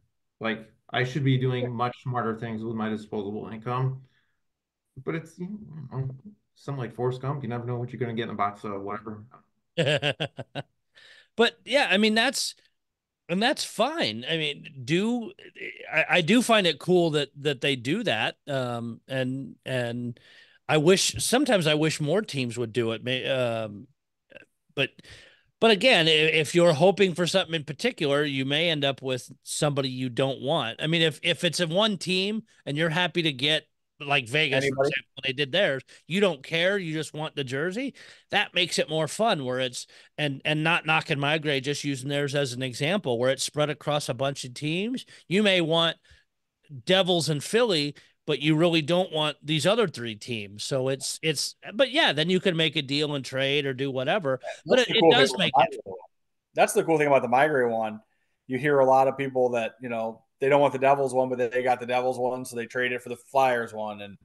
like I should be doing much smarter things with my disposable income. But it's something like Forrest Gump. You never know what you're going to get in a box of whatever. But yeah, I mean that's fine. I mean, I do find it cool that they do that. And sometimes I wish more teams would do it. But But again, if you're hoping for something in particular, you may end up with somebody you don't want. I mean, if it's a one team and you're happy to get like Vegas, for Anybody? example, when they did theirs, you don't care, you just want the jersey. That makes it more fun where it's and not knocking my grade, just using theirs as an example, where it's spread across a bunch of teams. You may want Devils and Philly, but you really don't want these other three teams. So but yeah, then you can make a deal and trade or do whatever. But That's the it cool thing does about the make it. migrate one. That's the cool thing about the migrate one. You hear a lot of people that they don't want the Devils one, but they got the Devils one, so they trade it for the Flyers one, and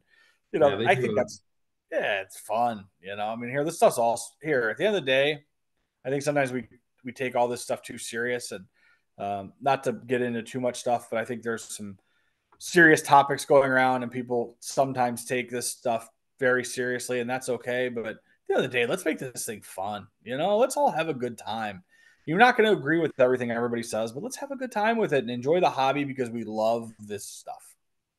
Yeah, they I think do. that's it's fun. I mean, here this stuff's all here. At the end of the day, I think sometimes we take all this stuff too serious, and not to get into too much stuff, but I think there's some serious topics going around, and people sometimes take this stuff very seriously, and that's okay. But at the end of the day, let's make this thing fun. Let's all have a good time. You're not going to agree with everything everybody says, but let's have a good time with it and enjoy the hobby because we love this stuff.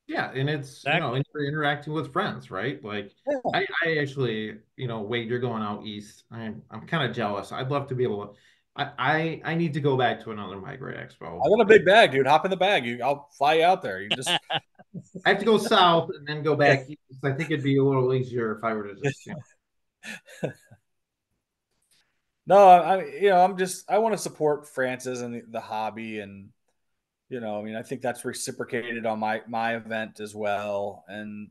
Yeah, and it's, Exactly. and you're interacting with friends, right? Like Yeah. I actually, Wade, you're going out east. I'm kind of jealous. I'd love to be able to I need to go back to another Migrate I Expo. got a big bag, dude. Hop in the bag. I'll fly you out there. You just I have to go south and then go back east. I think it'd be a little easier if I were to just, no. I want to support Francis and the hobby, and I mean, I think that's reciprocated on my event as well. And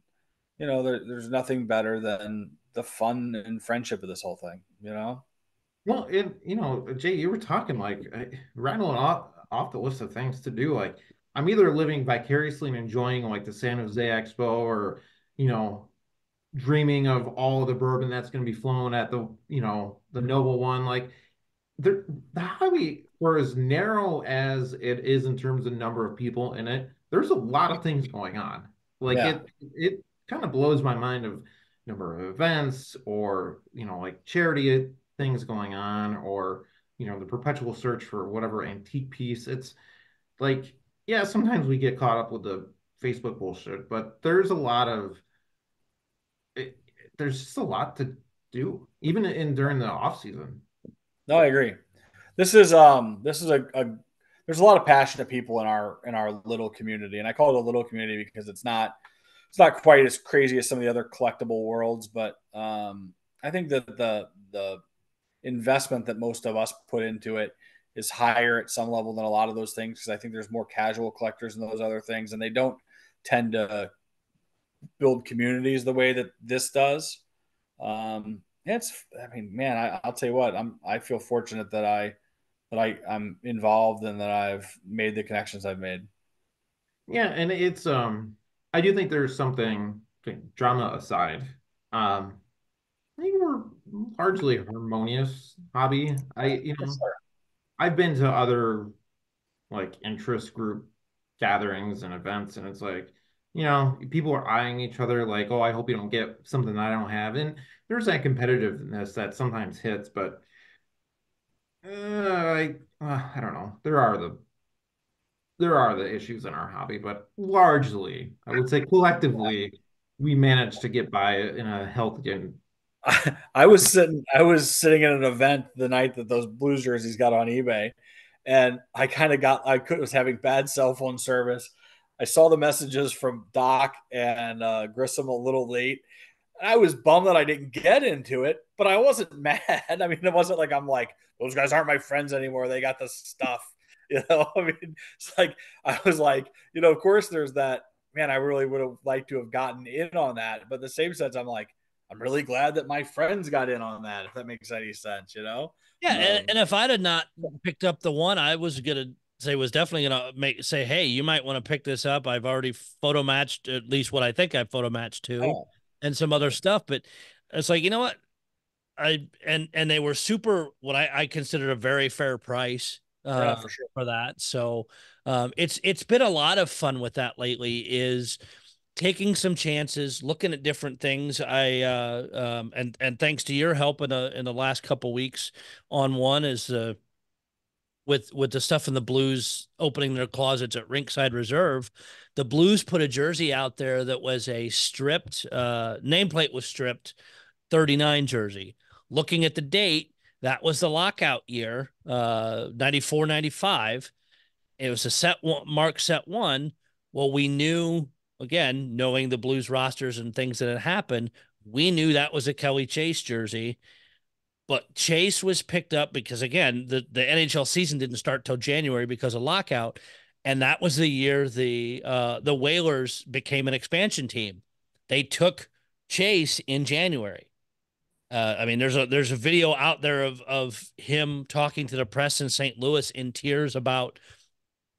there's nothing better than the fun and friendship of this whole thing. Well, Jay, you were talking like rattling off the list of things to do. Like I'm either living vicariously and enjoying like the San Jose Expo or, you know, dreaming of all the bourbon that's going to be flown at the Noble one. Like the hobby, for as narrow as it is in terms of number of people in it, there's a lot of things going on. Like Yeah. it kind of blows my mind of number of events or like charity things going on or the perpetual search for whatever antique piece. It's like, yeah, sometimes we get caught up with the Facebook bullshit, but it, there's just a lot to do, even in during the off season. No, I agree. This is a there's a lot of passionate people in our little community, and I call it a little community because it's not quite as crazy as some of the other collectible worlds, but I think that the investment that most of us put into it is higher at some level than a lot of those things because I think there's more casual collectors and those other things, and they don't tend to build communities the way that this does. I mean, man, I'll tell you what, I feel fortunate that I'm involved and that I've made the connections I've made. Yeah, and I do think there's something, okay, drama aside. I think we're largely a harmonious hobby. Yes, sir. I've been to other like interest group gatherings and events, and it's like, people are eyeing each other like, oh, I hope you don't get something that I don't have. And there's that competitiveness that sometimes hits, but I don't know. There are the issues in our hobby, but largely, I would say collectively, we managed to get by in a healthy and I was sitting in an event the night that those Blues jerseys got on eBay, and was having bad cell phone service. I saw the messages from Doc and Grissom a little late. I was bummed that I didn't get into it, but I wasn't mad. I mean, it wasn't like I'm like those guys aren't my friends anymore. They got the stuff, I mean, it's like I was like, of course, there's that. Man, I really would have liked to have gotten in on that, but in the same sense, I'm like, I'm really glad that my friends got in on that. If that makes any sense. Yeah, Um, and if I'd have not picked up the one, I was gonna say was definitely gonna say, hey, you might want to pick this up. I've already photo matched at least what I think I photo matched to, oh, and some other stuff. But it's like, you know what? And they were super what I considered a very fair price yeah, for sure. for that. So it's been a lot of fun with that lately. Is taking some chances, looking at different things. And thanks to your help in the last couple weeks on one is with the stuff in the Blues opening their closets at Rinkside Reserve, the Blues put a jersey out there that was a stripped nameplate was stripped 39 jersey. Looking at the date, That was the lockout year, 94, 95. It was a set one, Mark set one. Well, we knew, again, knowing the Blues rosters and things that had happened, we knew that was a Kelly Chase jersey. But Chase was picked up because, again, the NHL season didn't start till January because of lockout. And that was the year the Whalers became an expansion team. They took Chase in January. I mean, there's a video out there of him talking to the press in St. Louis in tears about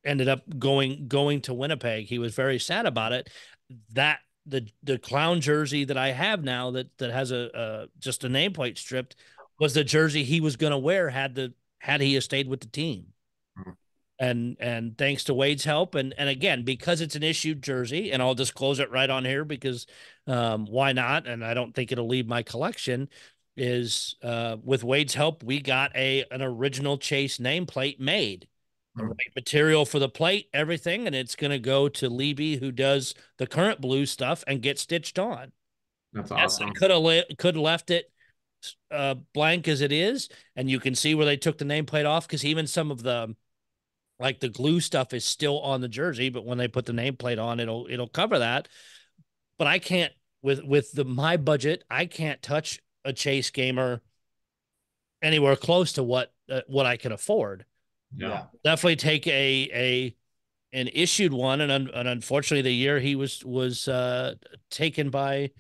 ended up going to Winnipeg. He was very sad about it. That the clown jersey that I have now that has a just a nameplate stripped was the jersey he was going to wear had he stayed with the team. Mhm. And thanks to Wade's help and again because it's an issued jersey and I'll disclose it right on here because why not, and I don't think it'll leave my collection, is with Wade's help we got an original Chase nameplate made, the Mhm. right material for the plate, everything, and it's going to go to Leby, who does the current blue stuff, and get stitched on. That's Yes, I awesome. could have left it blank as it is, and you can see where they took the nameplate off because even some of the like the glue stuff is still on the jersey, but when they put the nameplate on, it'll cover that. But I can't with my budget, I can't touch a Chase gamer anywhere close to what I can afford. Yeah. Definitely take a an issued one, and unfortunately, the year he was taken by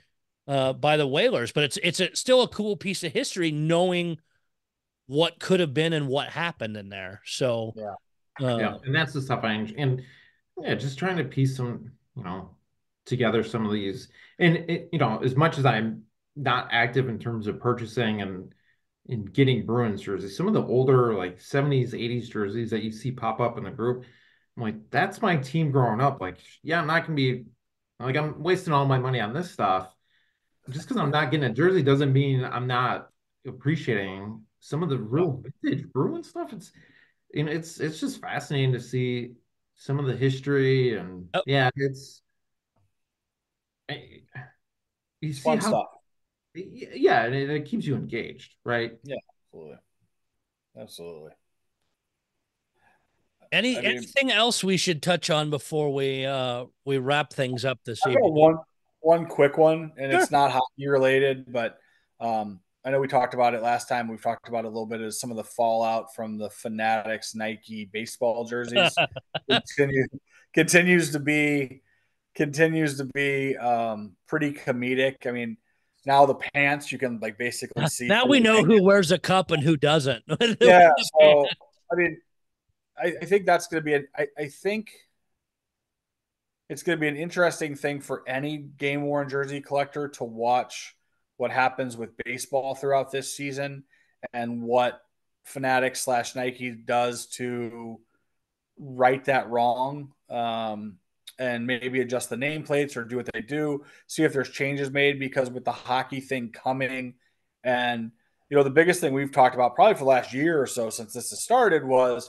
the Whalers. But still a cool piece of history, knowing what could have been and what happened in there. So, Yeah. Yeah. And that's the stuff I enjoy. And yeah, just trying to piece some, together some of these. And as much as I'm not active in terms of purchasing and in getting Bruins jerseys, some of the older like 70s, 80s jerseys that you see pop up in the group, I'm like, that's my team growing up. Like, yeah, I'm not gonna be like I'm wasting all my money on this stuff. Just because I'm not getting a jersey doesn't mean I'm not appreciating some of the real vintage Bruin stuff. It's just fascinating to see some of the history and oh, yeah, eh, you It's see fun how stuff. yeah, and it keeps you engaged, right? Yeah, absolutely. Absolutely. I mean, anything else we should touch on before we wrap things up this I've got evening? one quick one, and Sure. it's not hockey related, but I know we talked about it last time. We've talked about it a little bit as some of the fallout from the Fanatics Nike baseball jerseys continue, continues to be pretty comedic. I mean, now the pants you can like basically see Now through we the know pants. who wears a cup and who doesn't. Yeah, so I mean, I think that's going to be I think it's going to be an interesting thing for any game worn jersey collector to watch what happens with baseball throughout this season and what Fanatics slash Nike does to right that wrong, and maybe adjust the nameplates or do what they do. See if there's changes made because with the hockey thing coming, and the biggest thing we've talked about probably for the last year or so since this has started was,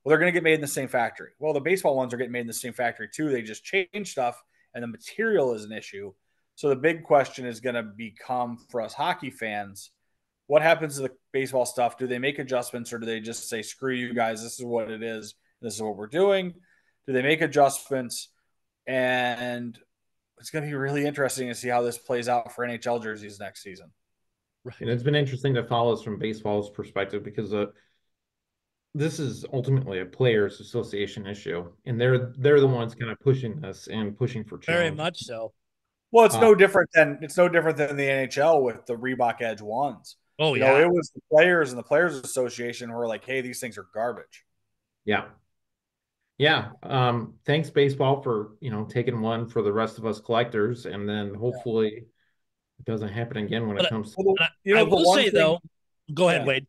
well, they're going to get made in the same factory. Well, the baseball ones are getting made in the same factory too. They just change stuff, and the material is an issue. So the big question is going to become for us hockey fans: what happens to the baseball stuff? Do they make adjustments, or do they just say, "Screw you guys! This is what it is. This is what we're doing"? Do they make adjustments? And it's going to be really interesting to see how this plays out for NHL jerseys next season. And it's been interesting to follow us from baseball's perspective because this is ultimately a players association issue, and they're the ones kind of pushing this and pushing for Very change. much so. Well, Uh, it's no different than the NHL with the Reebok Edge ones. Oh yeah. It was the players and the Players Association who were like, "Hey, these things are garbage." yeah, yeah. Thanks baseball for taking one for the rest of us collectors, and then hopefully it doesn't happen again when it But comes to. Well, I the will one say thing, though, go ahead, yeah, Wade.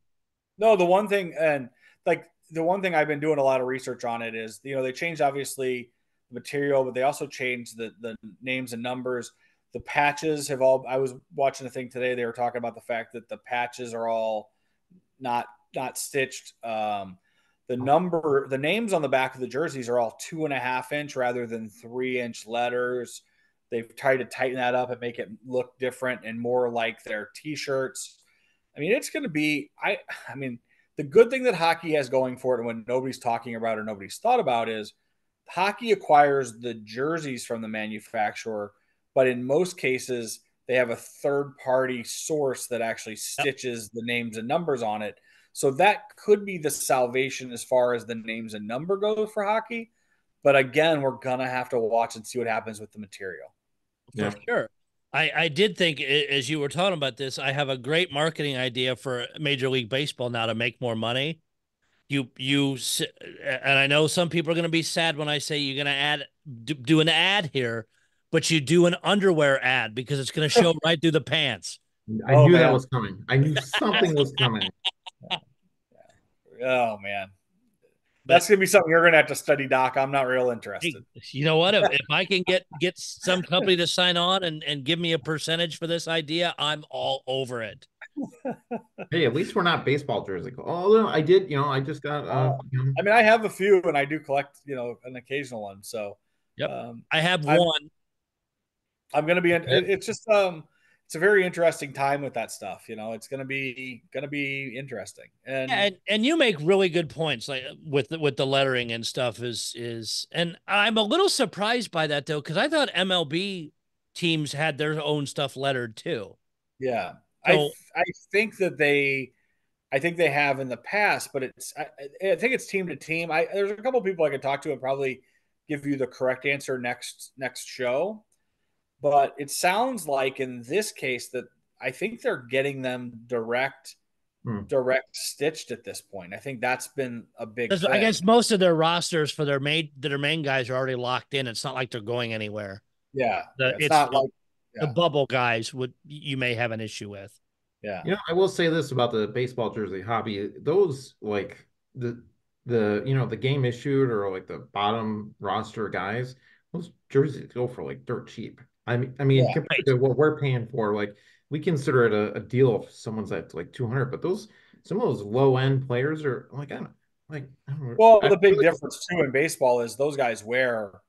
no, the one thing, and like the one thing I've been doing a lot of research on it is, they changed obviously the material, but they also changed the names and numbers. The patches have all. I was watching a thing today. They were talking about the fact that the patches are all not not stitched. The names on the back of the jerseys are all 2.5 inch rather than 3 inch letters. They've tried to tighten that up and make it look different and more like their t-shirts. I mean, it's going to be, I mean, the good thing that hockey has going for it and when nobody's talking about or nobody's thought about is hockey acquires the jerseys from the manufacturer, but in most cases, they have a third party source that actually Yep. stitches the names and numbers on it. So that could be the salvation as far as the names and number goes for hockey. But again, we're going to have to watch and see what happens with the material. For Yeah. sure. I did think as you were talking about this, I have a great marketing idea for Major League Baseball now to make more money. And I know some people are going to be sad when I say you're going to do an ad here, but you do an underwear ad because it's going to show right through the pants. I Oh knew that man. was coming. I knew something was coming. Oh man. But That's gonna be something you're gonna have to study, Doc. I'm not real hey, interested. you know what? If I can get some company to sign on and give me a percentage for this idea, I'm all over it. Hey, at least we're not baseball jersey. Although I did, I just got I mean, I have a few, and I do collect, an occasional one. So, Yep. um, I have I'm one. I'm gonna be in. yeah. It's just it's a very interesting time with that stuff. It's gonna be interesting. Yeah, And and you make really good points, like with the lettering and stuff is, and I'm a little surprised by that though, because I thought MLB teams had their own stuff lettered too. yeah, So I think that I think they have in the past, but I think it's team to team. There's a couple people I could talk to and probably give you the correct answer next show. But it sounds like in this case that I think they're getting them Hmm. direct stitched at this point. I think that's been a big 'cause I thing. guess most of their rosters for their main guys are already locked in. It's not like they're going anywhere. Yeah, it's It's not like the yeah, bubble guys would you may have an issue with. yeah, I will say this about the baseball jersey hobby. Those like the game issued or like the bottom roster guys, those jerseys go for like dirt cheap. I mean yeah. compared Right. to what we're paying for, like we consider it a deal if someone's at like 200, but those some of those low end players are like I don't know. Well, I the big really difference too in baseball is those guys wear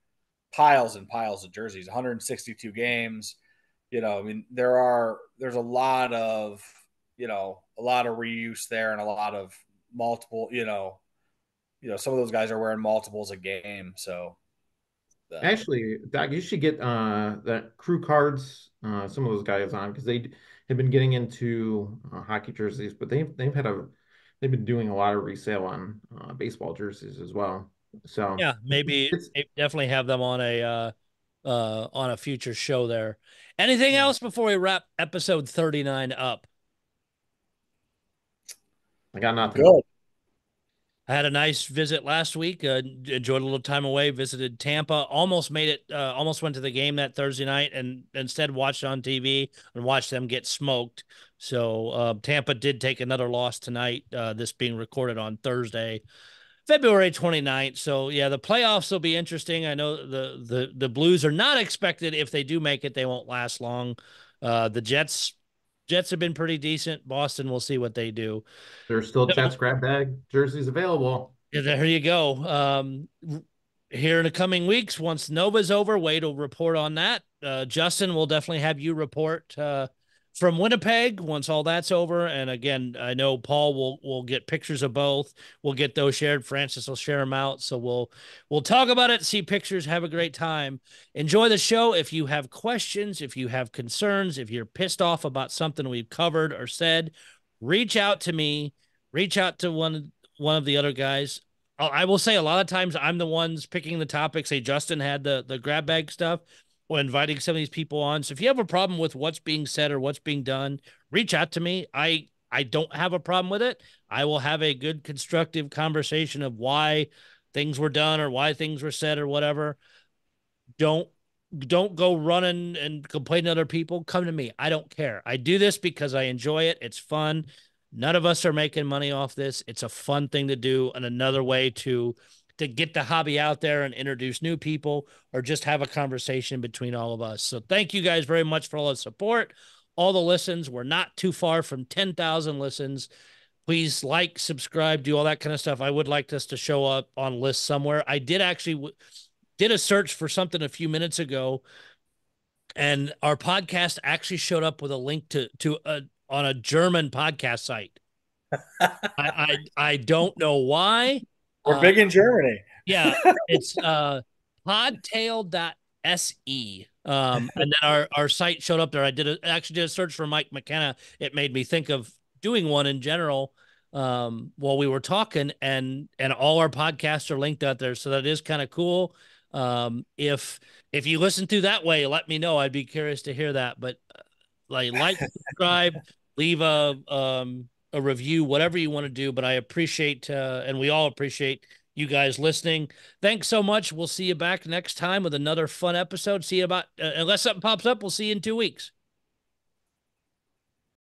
piles and piles of jerseys, 162 games. I mean, there's a lot of reuse there and a lot of multiple, some of those guys are wearing multiples a game. So, um, Actually, Doc, you should get that crew cards, some of those guys on because they have been getting into hockey jerseys, but they've been doing a lot of resale on baseball jerseys as well. So Yeah, maybe it's definitely have them on a future show there. Anything else before we wrap episode 39 up? I got I'm nothing. good. I had a nice visit last week. Enjoyed a little time away. Visited Tampa. Almost made it. Almost went to the game that Thursday night, and instead watched on TV and watched them get smoked. So Tampa did take another loss tonight. This being recorded on Thursday, February 29th. So yeah, the playoffs will be interesting. I know the Blues are not expected. If they do make it, they won't last long. The Jets have been pretty decent. Boston, we'll see what they do. There's still So, Jets grab bag jerseys available. yeah, there you go. Here in the coming weeks, once Nova's over, Wade will report on that. Justin will definitely have you report from Winnipeg once all that's over. And again, I know Paul will get pictures of both. We'll get those shared. Francis will share them out. So we'll talk about it, see pictures, have a great time. Enjoy the show. If you have questions, if you have concerns, if you're pissed off about something we've covered or said, reach out to me. Reach out to one of the other guys. I will say a lot of times I'm the ones picking the topics. Say Justin had the grab bag stuff or inviting some of these people on. So if you have a problem with what's being said or what's being done, reach out to me. I don't have a problem with it. I will have a good constructive conversation of why things were done or why things were said or whatever. Don't don't go running and complain to other people. Come to me. I don't care. I do this because I enjoy it. It's fun. None of us are making money off this. It's a fun thing to do and another way to get the hobby out there and introduce new people or just have a conversation between all of us. So thank you guys very much for all the support, all the listens. We're not too far from 10,000 listens. Please like, subscribe, do all that kind of stuff. I would like us to show up on lists somewhere. I did actually did a search for something a few minutes ago, and our podcast actually showed up with a link to on a German podcast site. I don't know why. We're big in Germany. Yeah, it's podtail.se. And then our site showed up there. I actually did a search for Mike McKenna. It made me think of doing one in general while we were talking, and all our podcasts are linked out there, so that is kind of cool. If you listen through that way, let me know. I'd be curious to hear that. But subscribe, leave a review, whatever you want to do. But I appreciate and we all appreciate you guys listening. Thanks so much. We'll see you back next time with another fun episode. See you about unless something pops up, we'll see you in 2 weeks.